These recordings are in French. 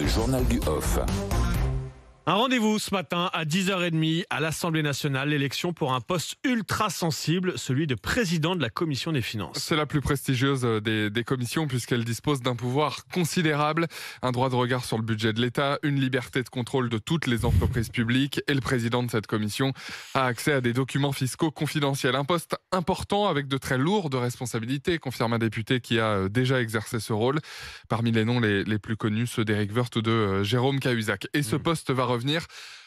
journal du Off. Un rendez-vous ce matin à 10h30 à l'Assemblée nationale, l'élection pour un poste ultra sensible, celui de président de la Commission des finances. C'est la plus prestigieuse des commissions puisqu'elle dispose d'un pouvoir considérable, un droit de regard sur le budget de l'État, une liberté de contrôle de toutes les entreprises publiques et le président de cette commission a accès à des documents fiscaux confidentiels. Un poste important avec de très lourdes responsabilités, confirme un député qui a déjà exercé ce rôle. Parmi les noms les plus connus, ceux d'Éric Woerth ou de Jérôme Cahuzac. Et ce poste va revenir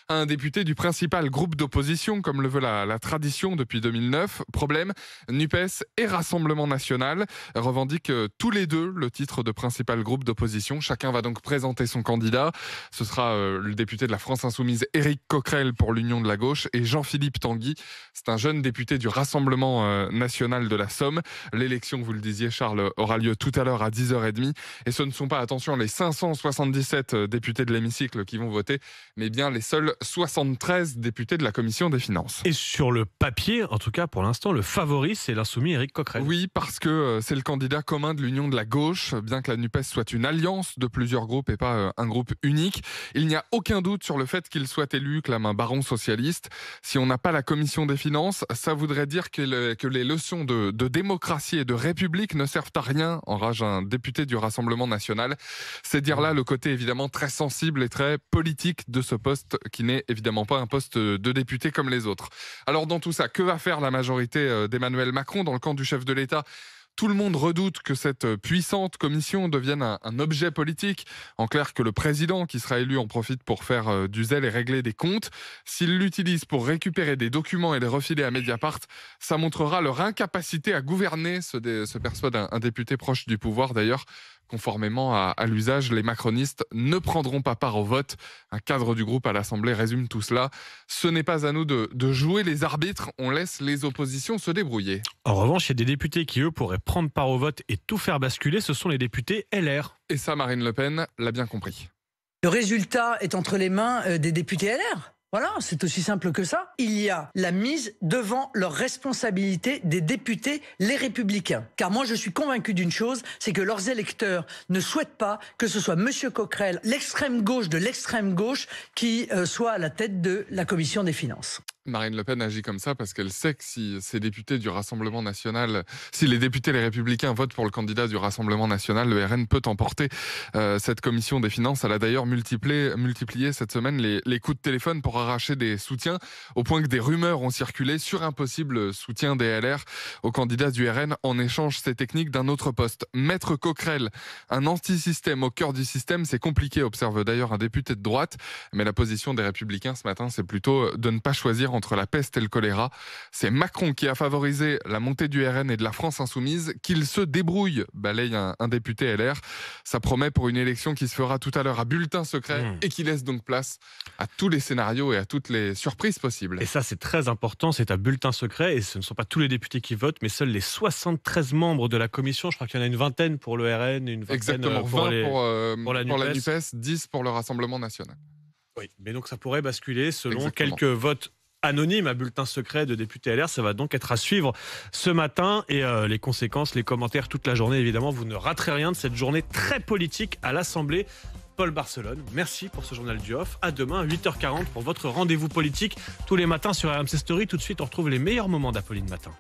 à un député du principal groupe d'opposition, comme le veut la tradition depuis 2009. Problème, NUPES et Rassemblement National revendiquent tous les deux le titre de principal groupe d'opposition. Chacun va donc présenter son candidat. Ce sera le député de la France Insoumise, Éric Coquerel, pour l'Union de la Gauche, et Jean-Philippe Tanguy. C'est un jeune député du Rassemblement National de la Somme. L'élection, vous le disiez Charles, aura lieu tout à l'heure à 10h30. Et ce ne sont pas, attention, les 577 députés de l'hémicycle qui vont voter, mais bien les seuls 73 députés de la Commission des finances. Et sur le papier, en tout cas pour l'instant, le favori, c'est l'insoumis Éric Coquerel. Oui, parce que c'est le candidat commun de l'Union de la Gauche, bien que la NUPES soit une alliance de plusieurs groupes et pas un groupe unique. Il n'y a aucun doute sur le fait qu'il soit élu, clame un baron socialiste. Si on n'a pas la Commission des finances, ça voudrait dire que les leçons de démocratie et de république ne servent à rien, enrage un député du Rassemblement National. C'est dire là le côté évidemment très sensible et très politique de ce poste qui n'est évidemment pas un poste de député comme les autres. Alors dans tout ça, que va faire la majorité d'Emmanuel Macron dans le camp du chef de l'État ? Tout le monde redoute que cette puissante commission devienne un objet politique. En clair, que le président qui sera élu en profite pour faire du zèle et régler des comptes. S'il l'utilise pour récupérer des documents et les refiler à Mediapart, ça montrera leur incapacité à gouverner, se persuade un député proche du pouvoir d'ailleurs. Conformément à l'usage, les macronistes ne prendront pas part au vote. Un cadre du groupe à l'Assemblée résume tout cela. Ce n'est pas à nous de jouer les arbitres, on laisse les oppositions se débrouiller. En revanche, il y a des députés qui, eux, pourraient prendre part au vote et tout faire basculer. Ce sont les députés LR. Et ça, Marine Le Pen l'a bien compris. Le résultat est entre les mains des députés LR. Voilà, c'est aussi simple que ça. Il y a la mise devant leurs responsabilités des députés, les Républicains. Car moi, je suis convaincu d'une chose, c'est que leurs électeurs ne souhaitent pas que ce soit Monsieur Coquerel, l'extrême gauche de l'extrême gauche, qui soit à la tête de la Commission des finances. Marine Le Pen agit comme ça parce qu'elle sait que si ces députés du Rassemblement National, si les députés les Républicains votent pour le candidat du Rassemblement National, le RN peut emporter cette commission des finances. Elle a d'ailleurs multiplié cette semaine les coups de téléphone pour arracher des soutiens, au point que des rumeurs ont circulé sur un possible soutien des LR au candidat du RN en échange, ces techniques, d'un autre poste. Maître Coquerel, un anti-système au cœur du système, c'est compliqué, observe d'ailleurs un député de droite. Mais la position des Républicains ce matin, c'est plutôt de ne pas choisir entre la peste et le choléra. C'est Macron qui a favorisé la montée du RN et de la France Insoumise. Qu'il se débrouille, balaye un député LR. Ça promet pour une élection qui se fera tout à l'heure à bulletin secret et qui laisse donc place à tous les scénarios et à toutes les surprises possibles. Et ça, c'est très important, c'est un bulletin secret et ce ne sont pas tous les députés qui votent, mais seuls les 73 membres de la commission. Je crois qu'il y en a une vingtaine pour le RN, une vingtaine Exactement, pour 20 pour la NUPES. NUPES, 10 pour le Rassemblement National. Oui, mais donc ça pourrait basculer selon Exactement. quelques votes anonyme à bulletin secret de députés LR. Ça va donc être à suivre ce matin et les conséquences, les commentaires toute la journée. Évidemment, vous ne raterez rien de cette journée très politique à l'Assemblée. Paul Barcelone, merci pour ce journal du Off. À demain à 8h40 pour votre rendez-vous politique tous les matins sur RMC Story. Tout de suite, on retrouve les meilleurs moments d'Apolline Matin.